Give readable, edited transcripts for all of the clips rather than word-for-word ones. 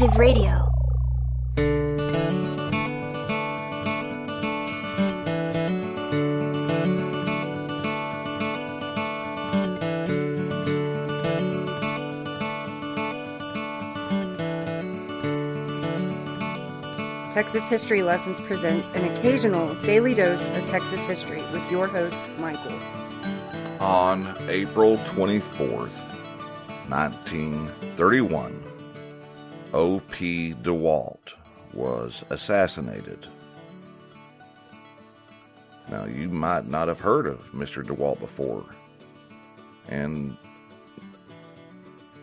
Alternative Radio. Texas History Lessons presents an occasional daily dose of Texas history with your host, Michael. On April 24th, 1931, O.P. DeWalt was assassinated. Now, you might not have heard of Mr. DeWalt before, and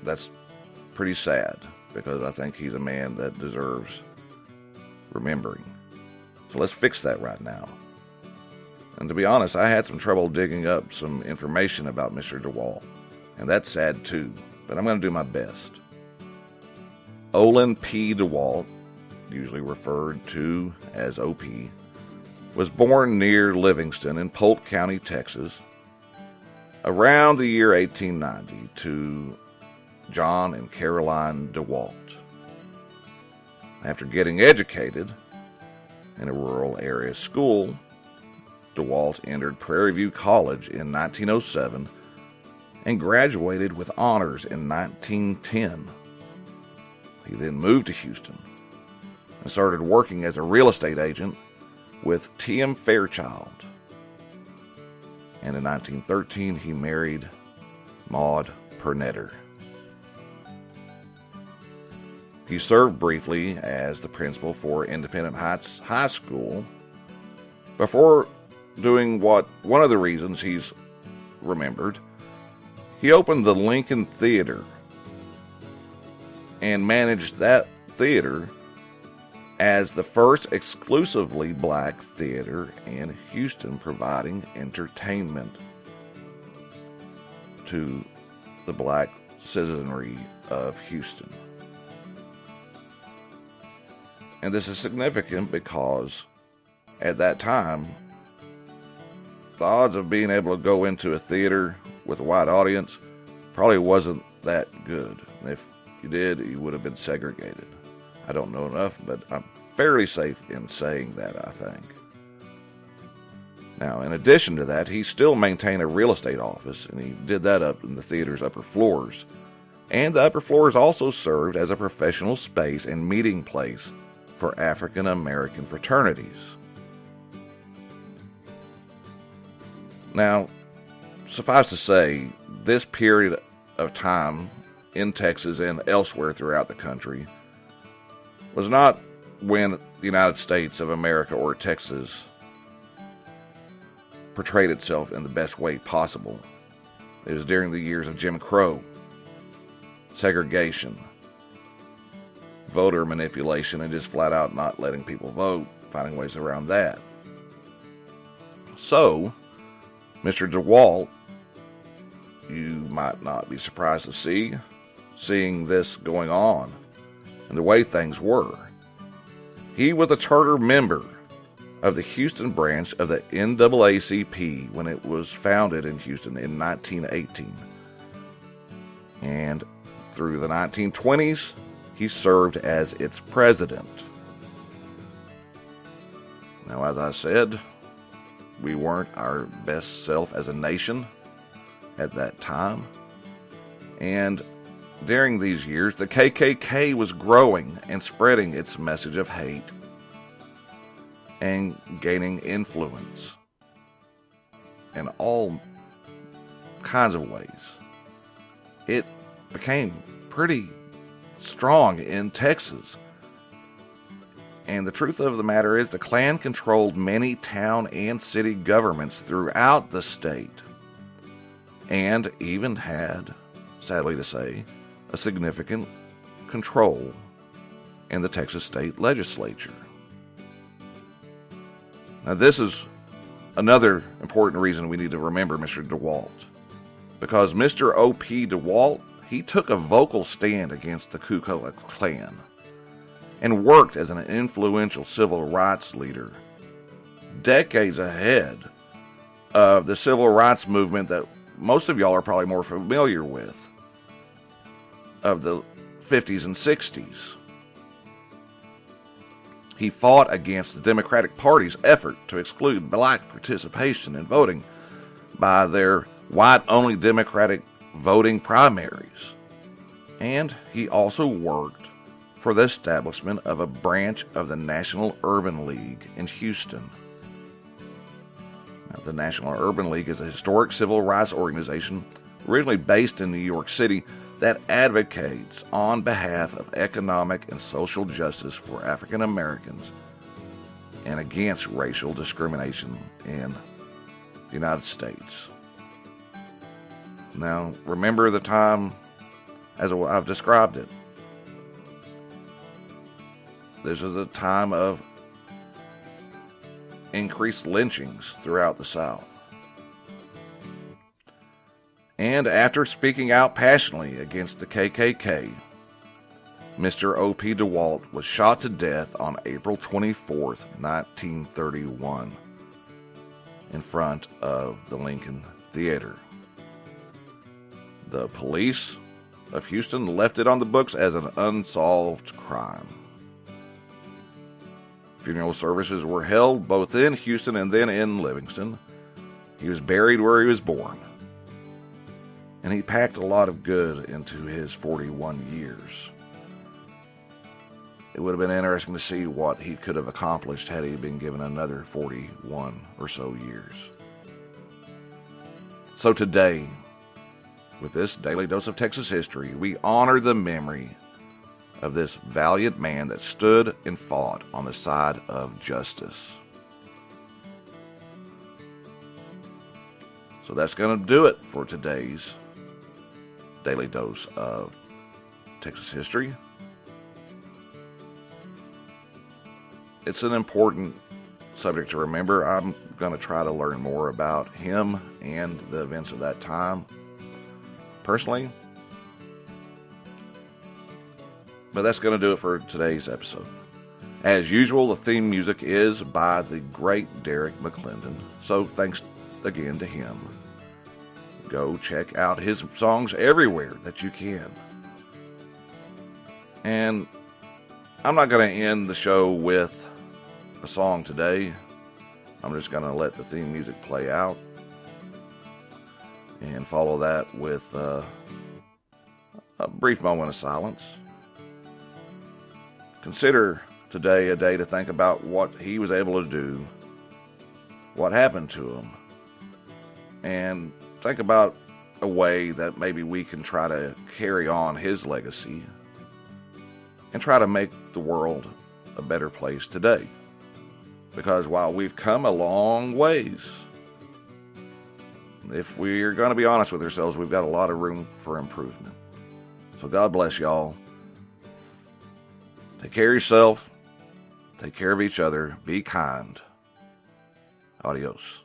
that's pretty sad, because I think he's a man that deserves remembering. So let's fix that right now. And to be honest, I had some trouble digging up some information about Mr. DeWalt, and that's sad too, but I'm going to do my best. Olen P. DeWalt, usually referred to as OP, was born near Livingston in Polk County, Texas, around the year 1890 to John and Caroline DeWalt. After getting educated in a rural area school, DeWalt entered Prairie View College in 1907 and graduated with honors in 1910. He then moved to Houston and started working as a real estate agent with T.M. Fairchild. And in 1913, he married Maud Pernetter. He served briefly as the principal for Independent Heights High School before doing what one of the reasons he's remembered. He opened the Lincoln Theater and managed that theater as the first exclusively black theater in Houston, providing entertainment to the black citizenry of Houston. And this is significant because at that time, the odds of being able to go into a theater with a white audience probably wasn't that good. And if you did, you would have been segregated. I don't know enough, but I'm fairly safe in saying that, I think. Now, in addition to that, he still maintained a real estate office, and he did that up in the theater's upper floors. And the upper floors also served as a professional space and meeting place for African American fraternities. Now, suffice to say, this period of time in Texas and elsewhere throughout the country was not when the United States of America or Texas portrayed itself in the best way possible. It was during the years of Jim Crow, segregation, voter manipulation, and just flat out not letting people vote, finding ways around that. So, Mr. DeWalt, you might not be surprised to seeing this going on and the way things were. He was a charter member of the Houston branch of the NAACP when it was founded in Houston in 1918. And through the 1920s, he served as its president. Now, as I said, we weren't our best self as a nation at that time. And during these years, the KKK was growing and spreading its message of hate and gaining influence in all kinds of ways. It became pretty strong in Texas. And the truth of the matter is, the Klan controlled many town and city governments throughout the state, and even had, sadly to say, a significant control in the Texas state legislature. Now, this is another important reason we need to remember Mr. DeWalt, because Mr. O.P. DeWalt, he took a vocal stand against the Ku Klux Klan and worked as an influential civil rights leader decades ahead of the civil rights movement that most of y'all are probably more familiar with, of the 50s and 60s. He fought against the Democratic Party's effort to exclude black participation in voting by their white-only Democratic voting primaries. And he also worked for the establishment of a branch of the National Urban League in Houston. Now, the National Urban League is a historic civil rights organization originally based in New York City that advocates on behalf of economic and social justice for African Americans and against racial discrimination in the United States. Now, remember the time as I've described it. This is a time of increased lynchings throughout the South. And after speaking out passionately against the KKK, Mr. O.P. DeWalt was shot to death on April 24th, 1931, in front of the Lincoln Theater. The police of Houston left it on the books as an unsolved crime. Funeral services were held both in Houston and then in Livingston. He was buried where he was born. And he packed a lot of good into his 41 years. It would have been interesting to see what he could have accomplished had he been given another 41 or so years. So today, with this Daily Dose of Texas History, we honor the memory of this valiant man that stood and fought on the side of justice. So that's going to do it for today's Daily Dose of Texas History. It's an important subject to remember. I'm going to try to learn more about him and the events of that time personally. But that's going to do it for today's episode. As usual, the theme music is by the great Derek McClendon. So thanks again to him. Go check out his songs everywhere that you can. And I'm not going to end the show with a song today. I'm just going to let the theme music play out and follow that with a brief moment of silence. Consider today a day to think about what he was able to do, what happened to him, and think about a way that maybe we can try to carry on his legacy and try to make the world a better place today. Because while we've come a long ways, if we're going to be honest with ourselves, we've got a lot of room for improvement. So God bless y'all. Take care of yourself. Take care of each other. Be kind. Adios.